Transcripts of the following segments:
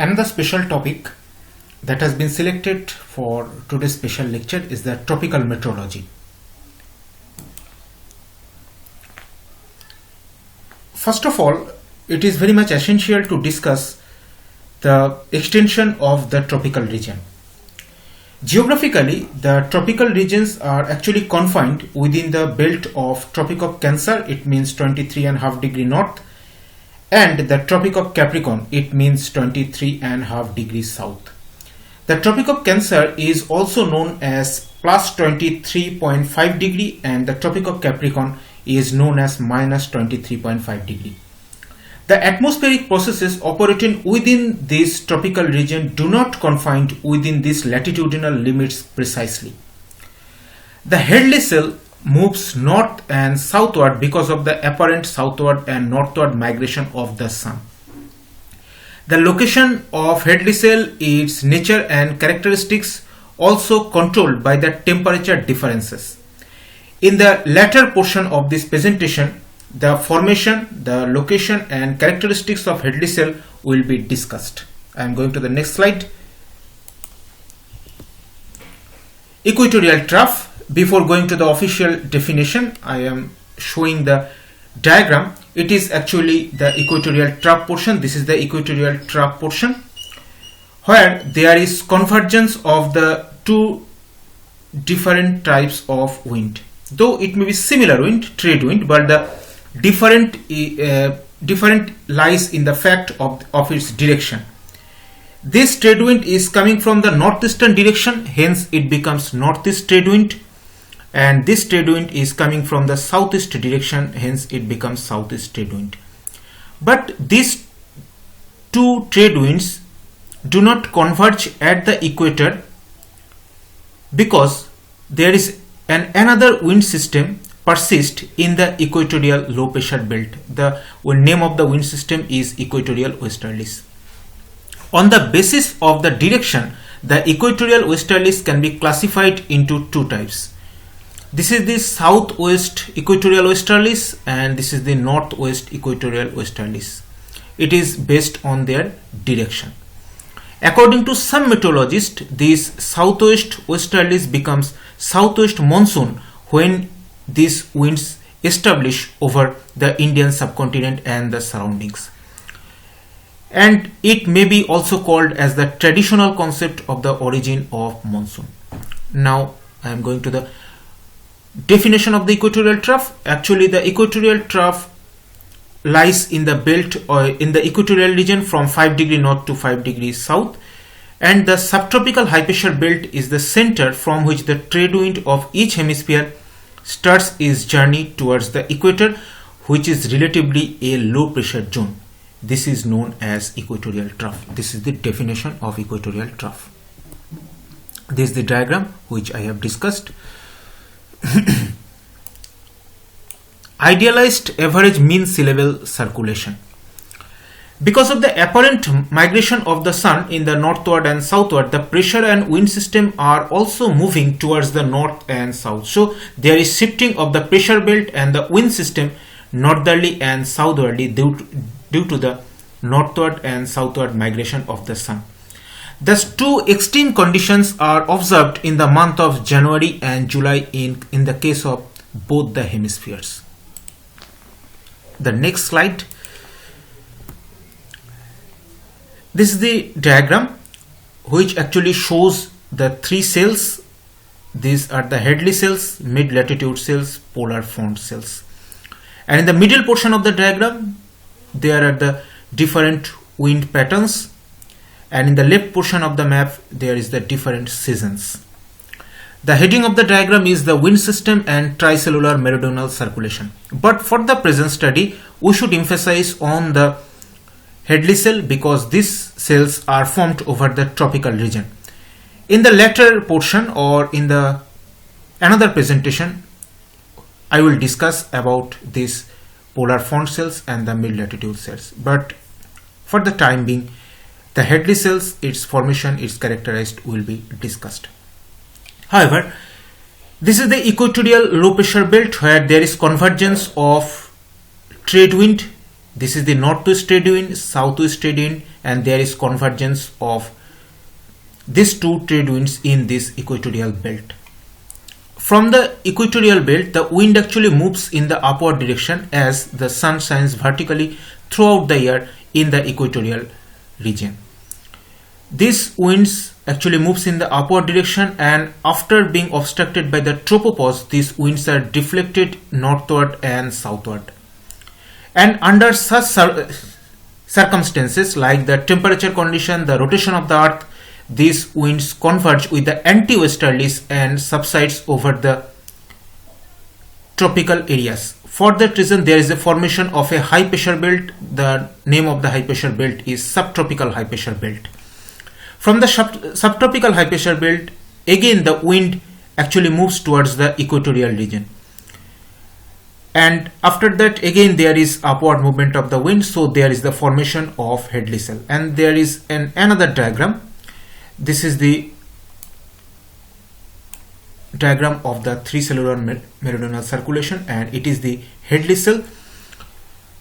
Another special topic that has been selected for today's special lecture is the tropical meteorology. First of all, it is very much essential to discuss the extension of the tropical region. Geographically, the tropical regions are actually confined within the belt of Tropic of Cancer, it means 23.5 degree north, and the Tropic of Capricorn, it means 23.5 degrees south. The Tropic of Cancer is also known as plus 23.5 degree and the Tropic of Capricorn is known as minus 23.5 degree. The atmospheric processes operating within this tropical region do not confine within these latitudinal limits precisely. The Hadley cell moves north and southward because of the apparent southward and northward migration of the sun. The location of Hadley cell, its nature and characteristics also controlled by the temperature differences. In the latter portion of this presentation, the formation, the location and characteristics of Hadley cell will be discussed. I am going to the next slide. Equatorial trough. Before going to the official definition, I am showing the diagram. It is actually the equatorial trough portion. This is the equatorial trough portion where there is convergence of the two different types of wind. Though it may be similar wind, trade wind, but the different lies in the fact of its direction. This trade wind is coming from the northeastern direction, hence it becomes northeast trade wind, and this trade wind is coming from the southeast direction, hence it becomes southeast trade wind. But these two trade winds do not converge at the equator because there is another wind system persist in the equatorial low pressure belt. The name of the wind system is equatorial westerlies. On the basis of the direction, the equatorial westerlies can be classified into two types. This is the southwest equatorial westerlies and this is the northwest equatorial westerlies. It is based on their direction. According to some meteorologists, this southwest westerlies becomes southwest monsoon when these winds establish over the Indian subcontinent and the surroundings. And it may be also called as the traditional concept of the origin of monsoon. Now I am going to the definition of the equatorial trough. Actually, the equatorial trough lies in the belt or in the equatorial region from 5 degree north to 5 degrees south, and the subtropical high pressure belt is the center from which the trade wind of each hemisphere starts its journey towards the equator, which is relatively a low pressure zone. This is known as equatorial trough. This is the definition of equatorial trough. This is the diagram which I have discussed. Idealized average mean sea level circulation. Because of the apparent migration of the sun in the northward and southward, the pressure and wind system are also moving towards the north and south. So there is shifting of the pressure belt and the wind system northerly and southerly due to the northward and southward migration of the sun. Thus, two extreme conditions are observed in the month of January and July in the case of both the hemispheres. The next slide. This is the diagram which actually shows the three cells. These are the Hadley cells, mid latitude cells, polar front cells. And in the middle portion of the diagram, there are the different wind patterns. And in the left portion of the map, there is the different seasons. The heading of the diagram is the wind system and tricellular meridional circulation. But for the present study, we should emphasize on the Hadley cell because these cells are formed over the tropical region. In the latter portion or in the another presentation, I will discuss about these polar front cells and the mid latitude cells. But for the time being, the Hadley cells, its formation, its characterized will be discussed. However, this is the equatorial low pressure belt where there is convergence of trade wind This is the northwest trade wind, southwest trade wind, and there is convergence of these two trade winds in this equatorial belt. From the equatorial belt, the wind actually moves in the upward direction as the sun shines vertically throughout the year in the equatorial region. These winds actually moves in the upward direction, and after being obstructed by the tropopause, these winds are deflected northward and southward. And under such circumstances like the temperature condition, the rotation of the earth, these winds converge with the anti-westerlies and subsides over the tropical areas. For that reason, there is a formation of a high pressure belt. The name of the high pressure belt is subtropical high pressure belt. From the subtropical high pressure belt, again the wind actually moves towards the equatorial region. And after that, again there is upward movement of the wind, so there is the formation of Hadley cell. And there is another diagram. This is the diagram of the three cellular meridional circulation, and it is the Hadley cell.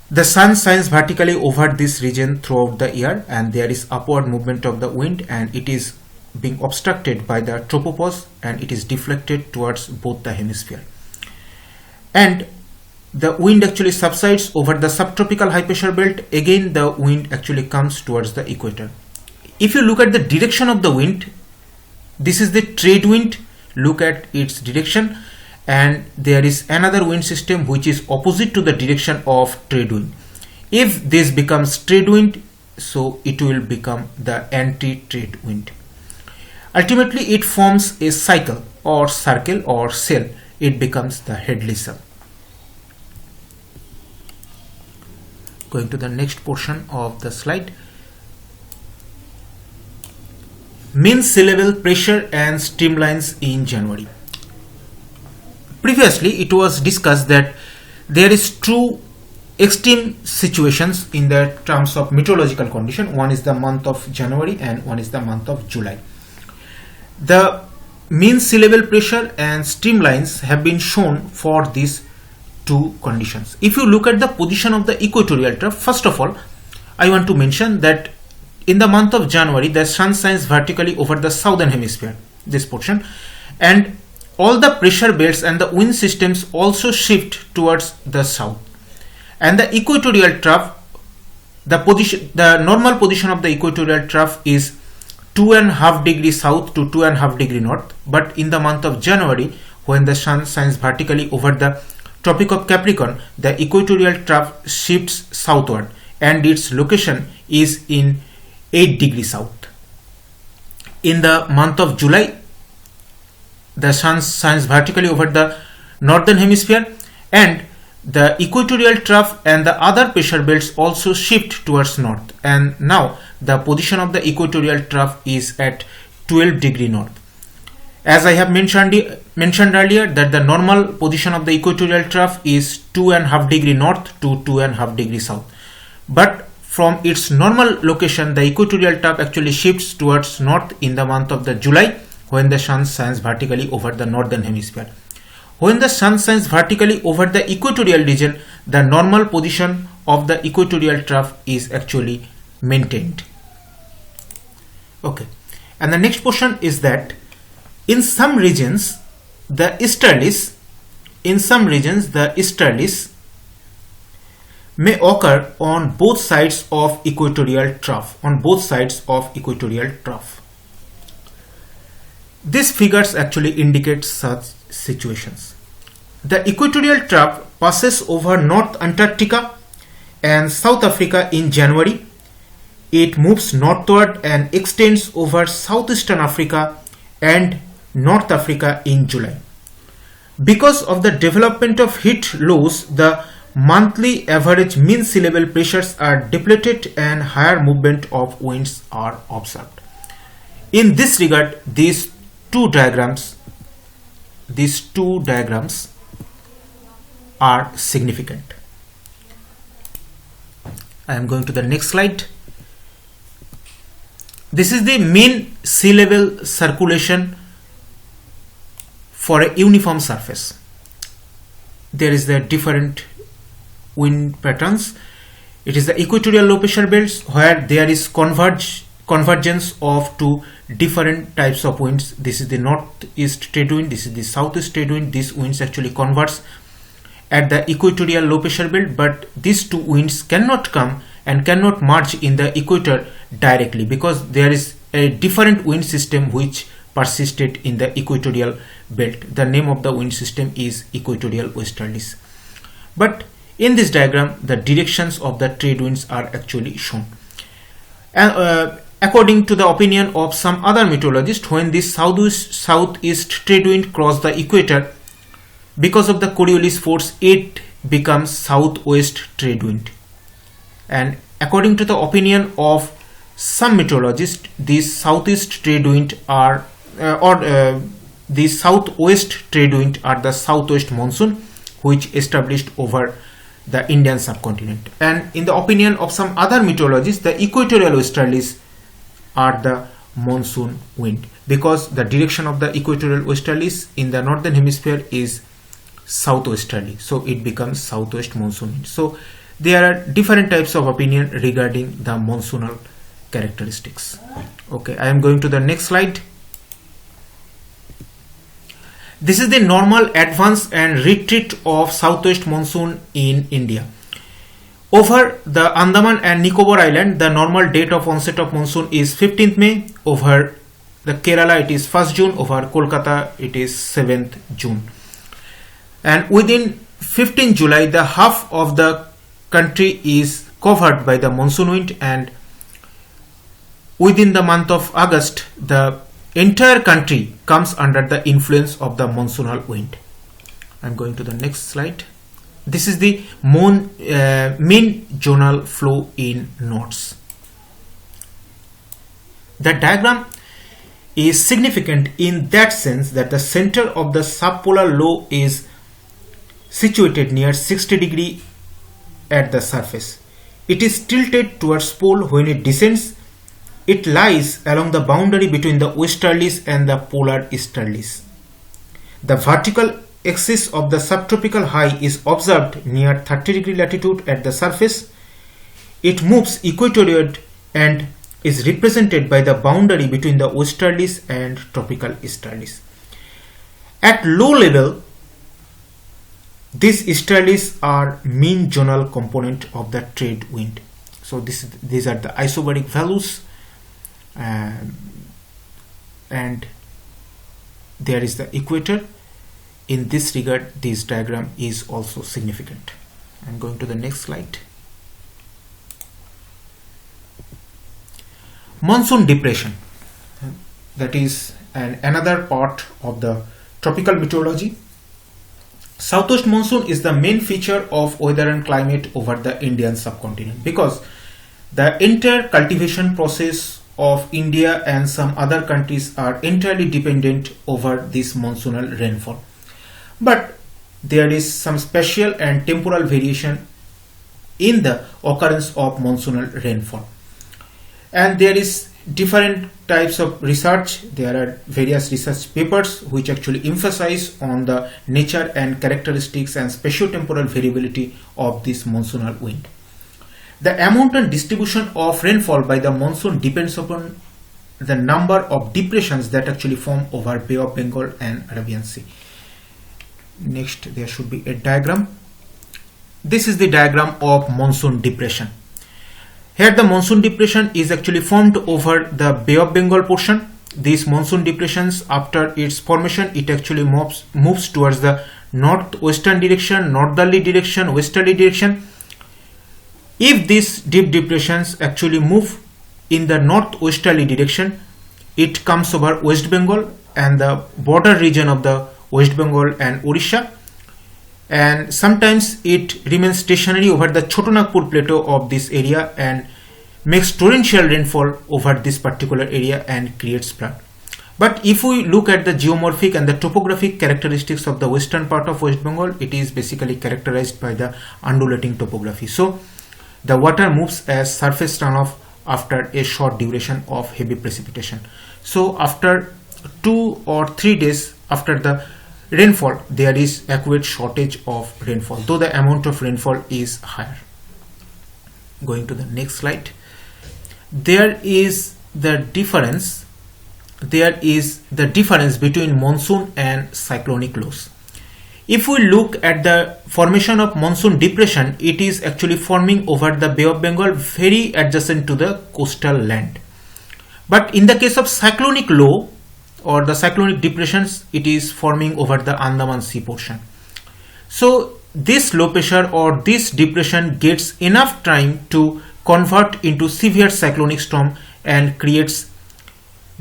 The sun shines vertically over this region throughout the year, and there is upward movement of the wind, and it is being obstructed by the tropopause, and it is deflected towards both the hemisphere. And the wind actually subsides over the subtropical high pressure belt. Again the wind actually comes towards the equator. If you look at the direction of the wind, this is the trade wind. Look at its direction, and there is another wind system which is opposite to the direction of trade wind. If this becomes trade wind, so it will become the anti-trade wind. Ultimately it forms a cycle or circle or cell. It becomes the Hadley cell. Going to the next portion of the slide. Mean sea level pressure and streamlines in January. Previously it was discussed that there is two extreme situations in the terms of meteorological condition. One is the month of January and one is the month of July. The mean sea level pressure and streamlines have been shown for these two conditions. If you look at the position of the equatorial trough, first of all I want to mention that in the month of January the sun shines vertically over the southern hemisphere, this portion, and all the pressure belts and the wind systems also shift towards the south. And the equatorial trough, the normal position of the equatorial trough is 2.5 degrees south to 2.5 degrees north. But in the month of January, when the sun shines vertically over the Tropic of Capricorn, the equatorial trough shifts southward and its location is in 8 degrees south. In the month of July, the sun shines vertically over the northern hemisphere, and the equatorial trough and the other pressure belts also shift towards north, and now the position of the equatorial trough is at 12 degree north. As I have mentioned earlier, that the normal position of the equatorial trough is 2.5 degree north to 2.5 degree south, but from its normal location the equatorial trough actually shifts towards north in the month of the July, when the sun shines vertically over the northern hemisphere. When the sun shines vertically over the equatorial region, the normal position of the equatorial trough is actually maintained. Okay, and the next portion is that in some regions the easterlies may occur on both sides of equatorial trough. These figures actually indicate such situations. The equatorial trough passes over North Antarctica and South Africa in January. It moves northward and extends over Southeastern Africa and North Africa in July. Because of the development of heat lows, the monthly average mean sea level pressures are depleted and higher movement of winds are observed. In this regard, these two diagrams are significant. I am going to the next slide. This is the mean sea level circulation for a uniform surface. There is the different wind patterns. It is the equatorial low pressure belts where there is convergence of two different types of winds. This is the northeast trade wind, this is the southeast trade wind. These winds actually converge at the equatorial low pressure belt, but these two winds cannot come and cannot merge in the equator directly because there is a different wind system which persisted in the equatorial belt. The name of the wind system is equatorial westerlies. But in this diagram, the directions of the trade winds are actually shown. And according to the opinion of some other meteorologists, when this southeast trade wind cross the equator, because of the Coriolis force, it becomes southwest trade wind. And according to the opinion of some meteorologists, these southeast trade wind are the southwest trade wind are the southwest monsoon which established over the Indian subcontinent. And in the opinion of some other meteorologists, the equatorial westerlies are the monsoon wind because the direction of the equatorial westerlies in the northern hemisphere is southwesterly, so it becomes southwest monsoon wind. So there are different types of opinion regarding the monsoonal characteristics. Okay, I am going to the next slide. This is the normal advance and retreat of southwest monsoon in India. Over the Andaman and Nicobar Island, the normal date of onset of monsoon is 15th May. Over the Kerala, it is 1st June. Over Kolkata, it is 7th June. And within 15 July, the half of the country is covered by the monsoon wind, and within the month of August, the entire country comes under the influence of the monsoonal wind. I'm going to the next slide. This is the mean zonal flow in knots. The diagram is significant in that sense that the center of the subpolar low is situated near 60 degree at the surface. It is tilted towards pole when it descends. It lies along the boundary between the westerlies and the polar easterlies. The vertical axis of the subtropical high is observed near 30 degree latitude at the surface. It moves equatorward and is represented by the boundary between the westerlies and tropical easterlies. At low level, these easterlies are mean zonal component of the trade wind. So these are the isobaric values, and there is the equator. In this regard, this diagram is also significant. I'm going to the next slide. Monsoon depression, that is another part of the tropical meteorology. Southwest monsoon is the main feature of weather and climate over the Indian subcontinent because the entire cultivation process of India and some other countries are entirely dependent over this monsoonal rainfall. But there is some spatial and temporal variation in the occurrence of monsoonal rainfall. And there is different types of research. There are various research papers which actually emphasize on the nature and characteristics and spatio-temporal variability of this monsoonal wind. The amount and distribution of rainfall by the monsoon depends upon the number of depressions that actually form over Bay of Bengal and Arabian Sea. Next, there should be a diagram. This is the diagram of monsoon depression. Here the monsoon depression is actually formed over the Bay of Bengal portion. These monsoon depressions, after its formation, it actually moves towards the northwestern direction, northerly direction, westerly direction. If these deep depressions actually move in the northwesterly direction, it comes over West Bengal and the border region of the West Bengal and Odisha, and sometimes it remains stationary over the Chotanagpur plateau of this area and makes torrential rainfall over this particular area and creates flood. But if we look at the geomorphic and the topographic characteristics of the western part of West Bengal, it is basically characterized by the undulating topography. So the water moves as surface runoff after a short duration of heavy precipitation. So after 2 or 3 days after the rainfall, there is acute shortage of rainfall, though the amount of rainfall is higher. going to the next slide. There is the difference between monsoon and cyclonic lows. If we look at the formation of monsoon depression, it is actually forming over the Bay of Bengal, very adjacent to the coastal land. But in the case of cyclonic low or the cyclonic depressions, it is forming over the Andaman Sea portion. So this low pressure or this depression gets enough time to convert into severe cyclonic storm and creates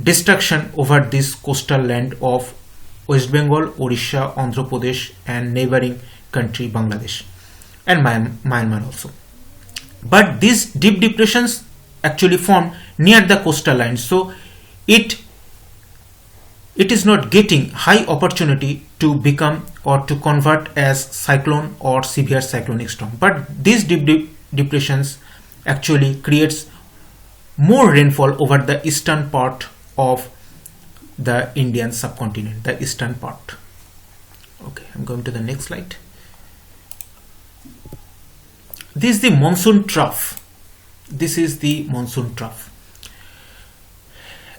destruction over this coastal land of West Bengal, Odisha, Andhra Pradesh and neighboring country Bangladesh and Myanmar also. But these deep depressions actually form near the coastal line, so it is not getting high opportunity to become or to convert as cyclone or severe cyclonic storm. But these deep depressions actually creates more rainfall over the eastern part of the Indian subcontinent, the eastern part. Okay, I'm going to the next slide. This is the monsoon trough. This is the monsoon trough.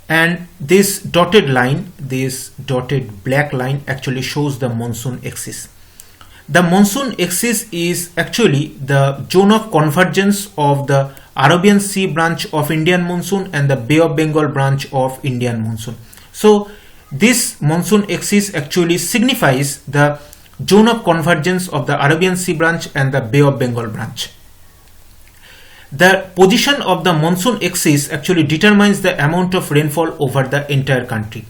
And this dotted line, this dotted black line actually shows the monsoon axis. The monsoon axis is actually the zone of convergence of the Arabian Sea branch of Indian monsoon and the Bay of Bengal branch of Indian monsoon. So this monsoon axis actually signifies the zone of convergence of the Arabian Sea branch and the Bay of Bengal branch. The position of the monsoon axis actually determines the amount of rainfall over the entire country.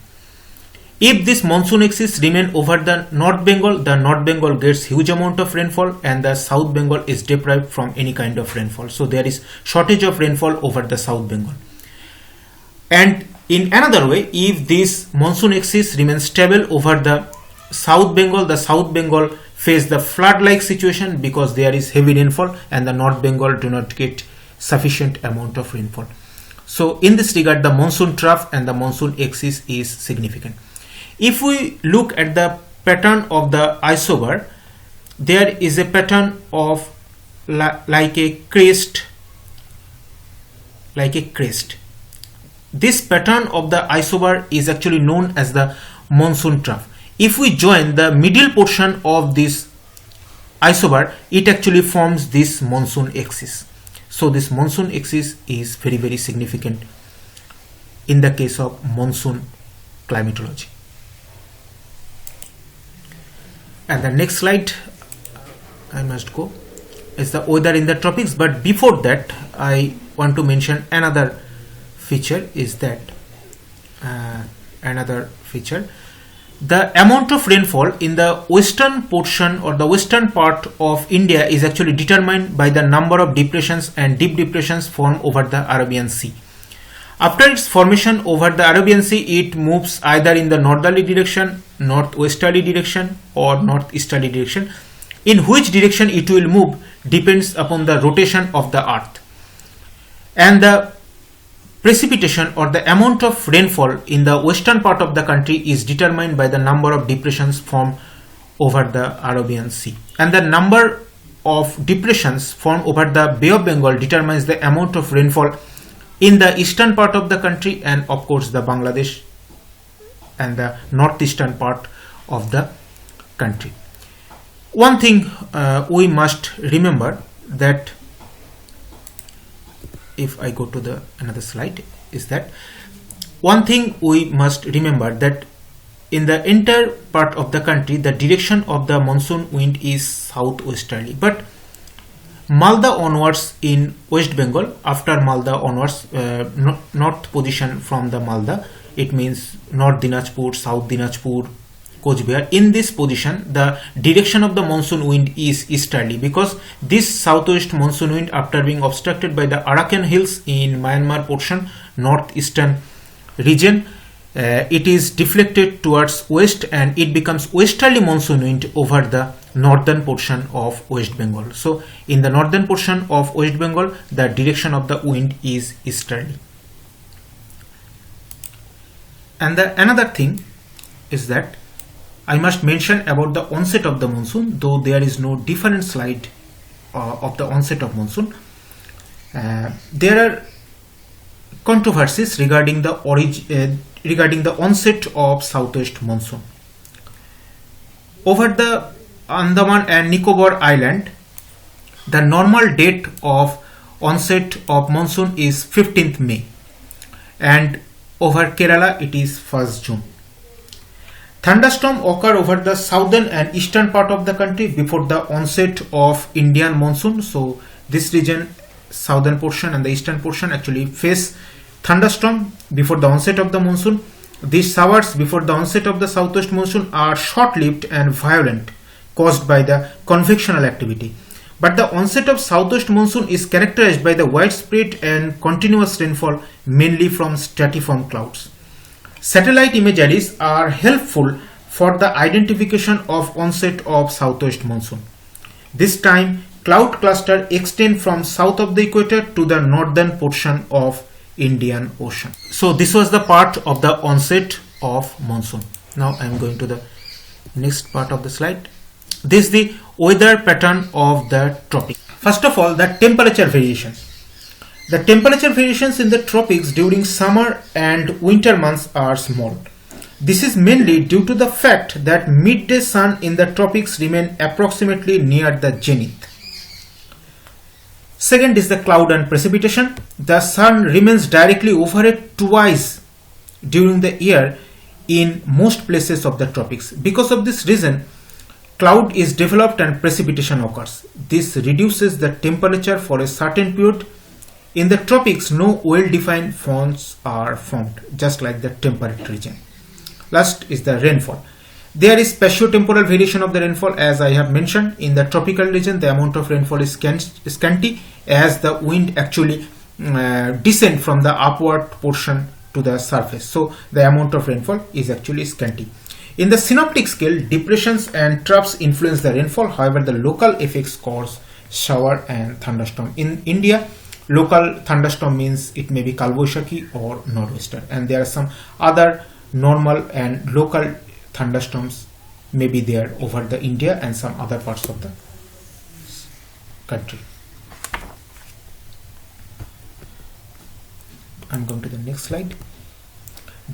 If this monsoon axis remain over the North Bengal gets huge amount of rainfall and the South Bengal is deprived from any kind of rainfall. So there is shortage of rainfall over the South Bengal. And in another way, if this monsoon axis remains stable over the South Bengal face the flood-like situation because there is heavy rainfall and the North Bengal do not get sufficient amount of rainfall. So in this regard, the monsoon trough and the monsoon axis is significant. If we look at the pattern of the isobar, there is a pattern of like a crest. This pattern of the isobar is actually known as the monsoon trough. If we join the middle portion of this isobar, it actually forms this monsoon axis. So this monsoon axis is very, very significant in the case of monsoon climatology. And the next slide I must go is the weather in the tropics. But before that, I want to mention another feature is that the amount of rainfall in the western portion or the western part of India is actually determined by the number of depressions and deep depressions formed over the Arabian Sea. After its formation over the Arabian Sea, it moves either in the northerly direction, northwesterly direction or northeasterly direction. In which direction it will move depends upon the rotation of the earth. And the precipitation or the amount of rainfall in the western part of the country is determined by the number of depressions formed over the Arabian Sea. And the number of depressions formed over the Bay of Bengal determines the amount of rainfall in the eastern part of the country and of course the Bangladesh and the northeastern part of the country. One thing we must remember that if I go to the another slide is that one thing we must remember that in the entire part of the country the direction of the monsoon wind is southwesterly, but Malda onwards in West Bengal, after Malda onwards, north position from the Malda, it means North Dinajpur, South Dinajpur, Coach Behar. In this position, the direction of the monsoon wind is easterly because this southwest monsoon wind, after being obstructed by the Arakan Hills in Myanmar portion, northeastern region, it is deflected towards west and it becomes westerly monsoon wind over the northern portion of West Bengal. So in the northern portion of West Bengal, the direction of the wind is easterly. And another thing is that I must mention about the onset of the monsoon, though there is no different slide of the onset of monsoon. There are controversies regarding the onset of southwest monsoon. Over the Andaman and Nicobar Island, the normal date of onset of monsoon is 15th May, and over Kerala it is 1st June. Thunderstorms occur over the southern and eastern part of the country before the onset of Indian monsoon. So this region, southern portion and the eastern portion, actually face thunderstorm before the onset of the monsoon. These showers before the onset of the southwest monsoon are short-lived and violent, caused by the convectional activity. But the onset of southwest monsoon is characterized by the widespread and continuous rainfall, mainly from stratiform clouds. Satellite imageries are helpful for the identification of onset of southwest monsoon. This time, cloud cluster extend from south of the equator to the northern portion of Indian Ocean. So this was the part of the onset of monsoon. Now I am going to the next part of the slide. This is the weather pattern of the tropics. First of all, the temperature variations. The temperature variations in the tropics during summer and winter months are small. This is mainly due to the fact that midday sun in the tropics remain approximately near the zenith. Second is the cloud and precipitation. The sun remains directly overhead twice during the year in most places of the tropics. Because of this reason, cloud is developed and precipitation occurs. This reduces the temperature for a certain period. In the tropics, no well-defined fronts are formed, just like the temperate region. Last is the rainfall. There is spatio-temporal variation of the rainfall, as I have mentioned. In the tropical region, the amount of rainfall is scanty, as the wind actually descends from the upward portion to the surface. So the amount of rainfall is actually scanty. In the synoptic scale, depressions and troughs influence the rainfall. However, the local effects cause shower and thunderstorm. In India, local thunderstorm means it may be Kalboshaki or nor'wester, and there are some other normal and local thunderstorms may be there over the India and some other parts of the country. I'm going to the next slide.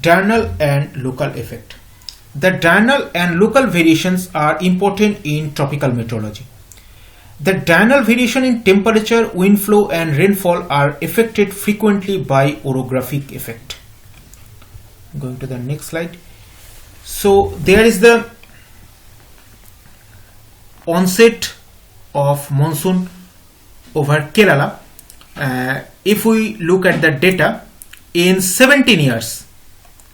Diurnal and local effect. The diurnal and local variations are important in tropical meteorology. The diurnal variation in temperature, wind flow and rainfall are affected frequently by orographic effect. Going to the next slide. So there is the onset of monsoon over Kerala. If we look at the data, in 17 years,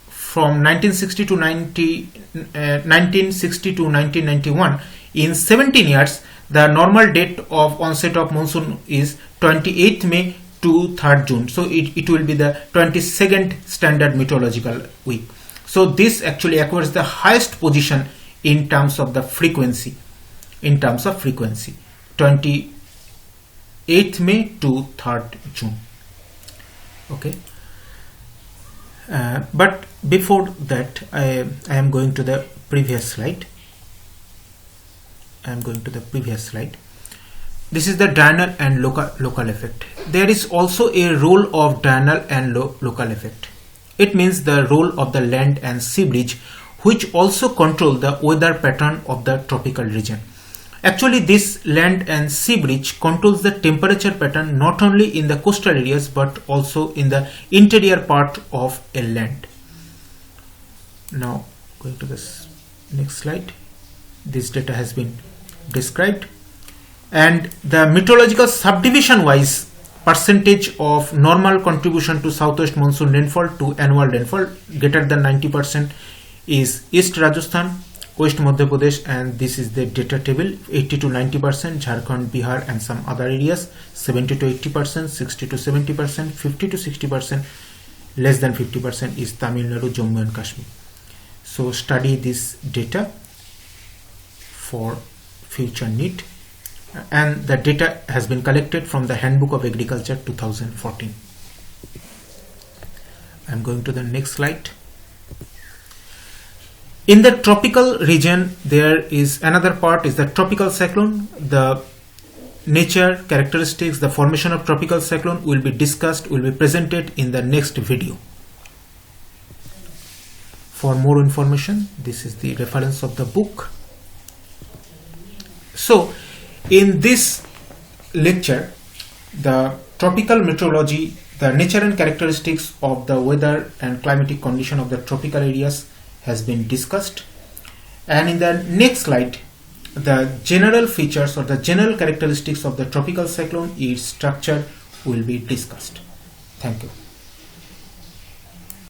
from 1960 to 1991, in 17 years, the normal date of onset of monsoon is 28th May to 3rd June. So it will be the 22nd standard meteorological week. So this actually acquires the highest position in terms of the frequency. 28th May to 3rd June. Okay. But before that, I am going to the previous slide. This is the diurnal and local effect. There is also a role of diurnal and local effect. It means the role of the land and sea bridge, which also control the weather pattern of the tropical region. Actually, this land and sea bridge controls the temperature pattern not only in the coastal areas but also in the interior part of a land. Now, going to this next slide. This data has been described, and the meteorological subdivision wise percentage of normal contribution to southwest monsoon rainfall to annual rainfall greater than 90% is East Rajasthan, West Madhya Pradesh, and this is the data table. 80 to 90% Jharkhand, Bihar and some other areas, 70 to 80%, 60 to 70%, 50 to 60%, less than 50% is Tamil Nadu, Jammu and Kashmir. So study this data for future need, and the data has been collected from the Handbook of Agriculture 2014. I'm going to the next slide. In the tropical region, there is another part is the tropical cyclone. The nature, characteristics, the formation of tropical cyclone will be discussed, will be presented in the next video. For more information, this is the reference of the book. So, in this lecture, the tropical meteorology, the nature and characteristics of the weather and climatic condition of the tropical areas has been discussed. And in the next slide, the general features or the general characteristics of the tropical cyclone, its structure will be discussed. Thank you.